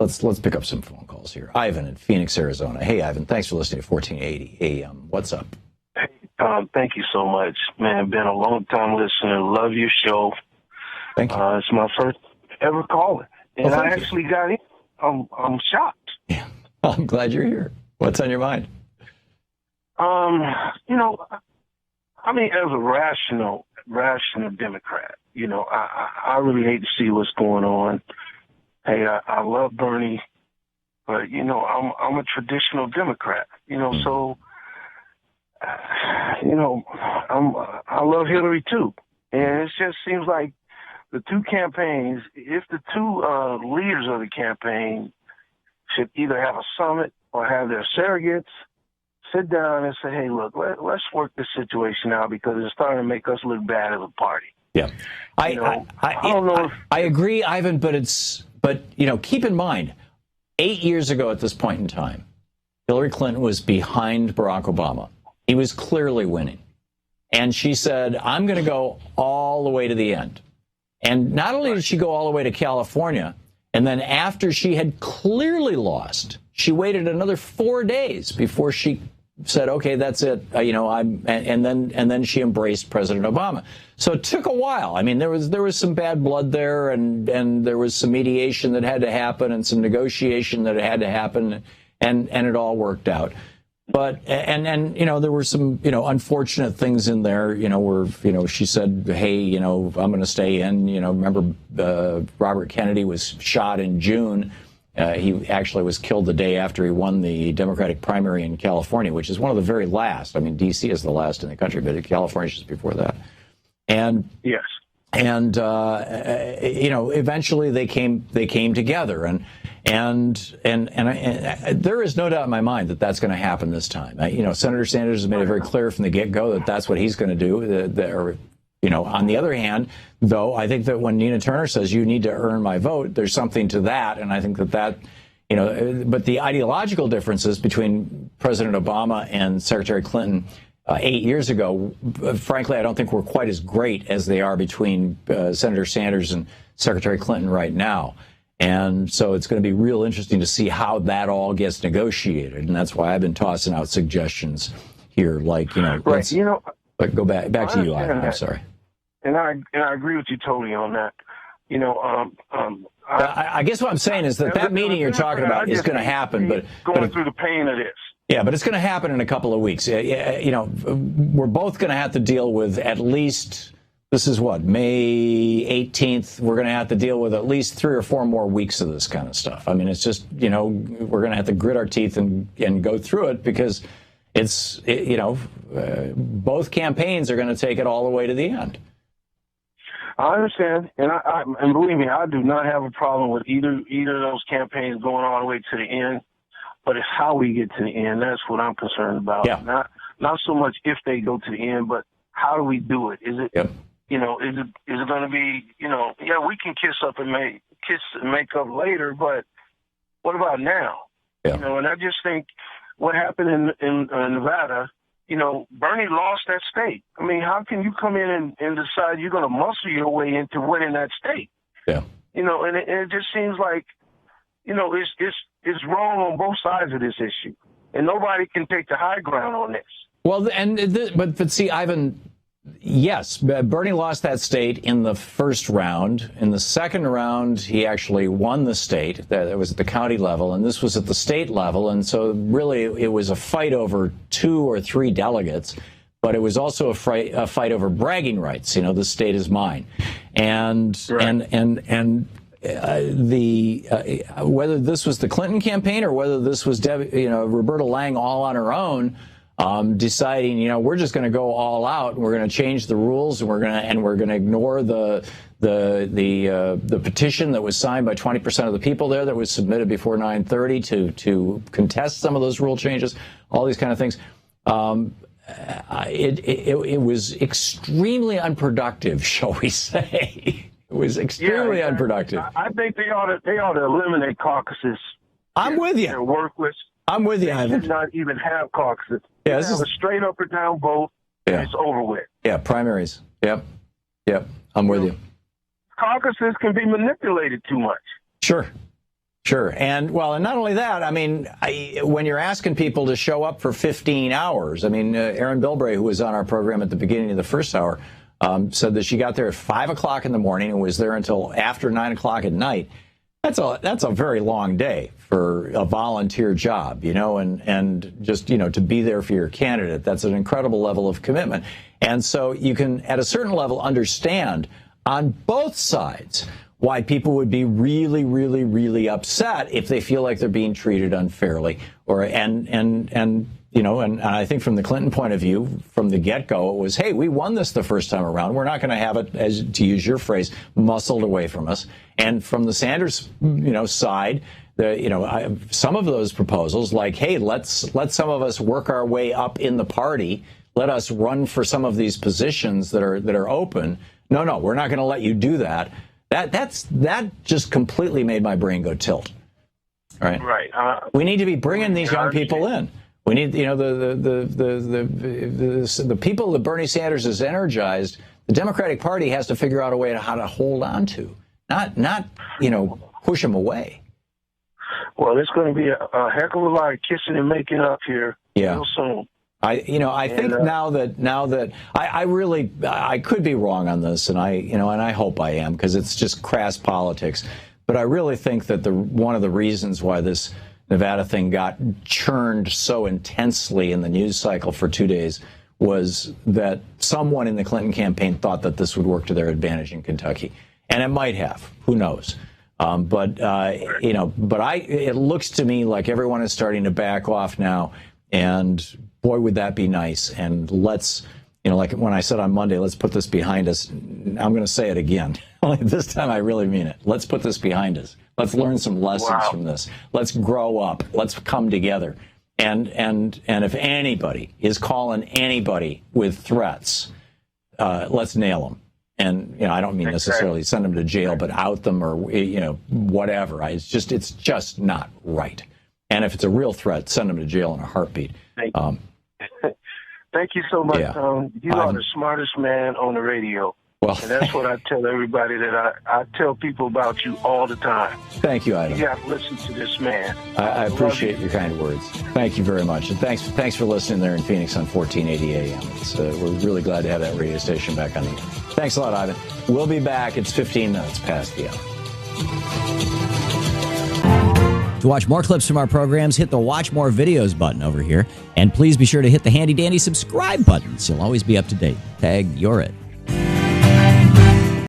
Let's pick up some phone calls here. Ivan in Phoenix, Arizona. Hey, Ivan, thanks for listening to 1480 AM. What's up? Hey, Tom, thank you so much. Man, been a long time listener. Love your show. Thank you. It's my first ever calling. And Well, I actually got in. I'm shocked. Yeah. I'm glad you're here. What's on your mind? I mean, as a rational Democrat, I really hate to see what's going on. Hey, I love Bernie, but, I'm a traditional Democrat, so, I love Hillary too. And it just seems like the two campaigns, if the two leaders of the campaign should either have a summit or have their surrogates sit down and say, hey, look, let's work this situation out because it's starting to make us look bad as a party. Yeah. I don't know. I agree, Ivan, but keep in mind, 8 years ago at this point in time, Hillary Clinton was behind Barack Obama. He was clearly winning. And she said, I'm going to go all the way to the end. And not only did she go all the way to California, and then after she had clearly lost, she waited another 4 days before she said, okay, that's it. And then she embraced President Obama. So it took a while. I mean, there was some bad blood there, and there was some mediation that had to happen and some negotiation that had to happen, and it all worked out. But and there were some unfortunate things in there, where she said, hey, I'm going to stay in. Remember Robert Kennedy was shot in June. He actually was killed the day after he won the Democratic primary in California, which is one of the very last. I mean, D.C. is the last in the country, but California is just before that. And yes, and eventually they came together, and there is no doubt in my mind that that's going to happen this time. Senator Sanders has made it very clear from the get-go that that's what he's going to do. On the other hand, though, I think that when Nina Turner says you need to earn my vote, there's something to that, and I think that but the ideological differences between President Obama and Secretary Clinton 8 years ago, frankly, I don't think were quite as great as they are between Senator Sanders and Secretary Clinton right now. And so it's going to be real interesting to see how that all gets negotiated, and that's why I've been tossing out suggestions here, like right. But go back to you, Ivan. I'm sorry. And I agree with you totally on that. I guess what I'm saying is that meeting you're talking about is going to happen, but through the pain of this. Yeah, but it's going to happen in a couple of weeks. We're both going to have to deal with at least, this is what, May 18th. We're going to have to deal with at least 3 or 4 more weeks of this kind of stuff. I mean, it's just, we're going to have to grit our teeth and go through it because it's, both campaigns are going to take it all the way to the end. I understand, and believe me, I do not have a problem with either of those campaigns going all the way to the end. But it's how we get to the end. That's what I'm concerned about. Yeah. Not so much if they go to the end, but how do we do it? Is it, yep. Is it going to be, we can kiss and make up later, but what about now? Yeah. And I just think what happened in Nevada, Bernie lost that state. I mean, how can you come in and decide you're going to muscle your way into winning that state? Yeah. And it just seems like, it's wrong on both sides of this issue, and nobody can take the high ground on this. Well, but see, Ivan, yes, Bernie lost that state in the first round. In the second round, he actually won the state. That was at the county level, and this was at the state level. And so really it was a fight over 2 or 3 delegates, but it was also a fight over bragging rights. The state is mine. And right. Whether this was the Clinton campaign or whether this was Roberta Lang all on her own, deciding we're just going to go all out and we're going to change the rules and we're going to ignore the petition that was signed by 20% of the people there that was submitted before 9:30 to contest some of those rule changes, all these kind of things. It was extremely unproductive, shall we say. It was extremely unproductive. I think they ought to eliminate caucuses. I'm with you. And work with. I'm with you, Ivan. They should not even have caucuses. Yeah, this is a straight up or down vote. Yeah. It's over with. Yeah, primaries. Yep. I'm with you. Caucuses can be manipulated too much. Sure. Sure. And not only that, I mean, when you're asking people to show up for 15 hours, I mean, Erin Bilbray, who was on our program at the beginning of the first hour, said that she got there at 5 o'clock in the morning and was there until after 9 o'clock at night. That's a very long day for a volunteer job, and just, to be there for your candidate. That's an incredible level of commitment. And so you can, at a certain level, understand on both sides why people would be really, really, really upset if they feel like they're being treated unfairly. And I think from the Clinton point of view, from the get-go, it was, hey, we won this the first time around. We're not going to have it, as to use your phrase, muscled away from us. And from the Sanders, side, some of those proposals, like, hey, let some of us work our way up in the party. Let us run for some of these positions that are open. No, we're not going to let you do that. That just completely made my brain go tilt. All right. Right. We need to be bringing these young people in. We need, the people that Bernie Sanders has energized. The Democratic Party has to figure out a way to how to hold on to, not push them away. Well, it's going to be a heck of a lot of kissing and making up here real soon. I think now that I could be wrong on this, and I hope I am, because it's just crass politics. But I really think that one of the reasons why this Nevada thing got churned so intensely in the news cycle for 2 days was that someone in the Clinton campaign thought that this would work to their advantage in Kentucky, and it might have. Who knows? It looks to me like everyone is starting to back off now, and boy, would that be nice. And let's, like when I said on Monday, let's put this behind us. I'm going to say it again. Only this time I really mean it. Let's put this behind us. Let's learn some lessons from this. Let's grow up. Let's come together. And if anybody is calling anybody with threats, let's nail them. And I don't mean necessarily send them to jail, but out them or whatever. It's just not right. And if it's a real threat, send them to jail in a heartbeat. Thank you so much, Tom. You are the smartest man on the radio. Well, and that's what I tell everybody, that I tell people about you all the time. Thank you, Ivan. You got to listen to this man. I appreciate your kind words. Thank you very much. And thanks for listening there in Phoenix on 1480 AM. We're really glad to have that radio station back on the air. Thanks a lot, Ivan. We'll be back. It's 15 minutes past the hour. To watch more clips from our programs, hit the Watch More Videos button over here. And please be sure to hit the handy-dandy subscribe button so you'll always be up to date. Tag, you're it.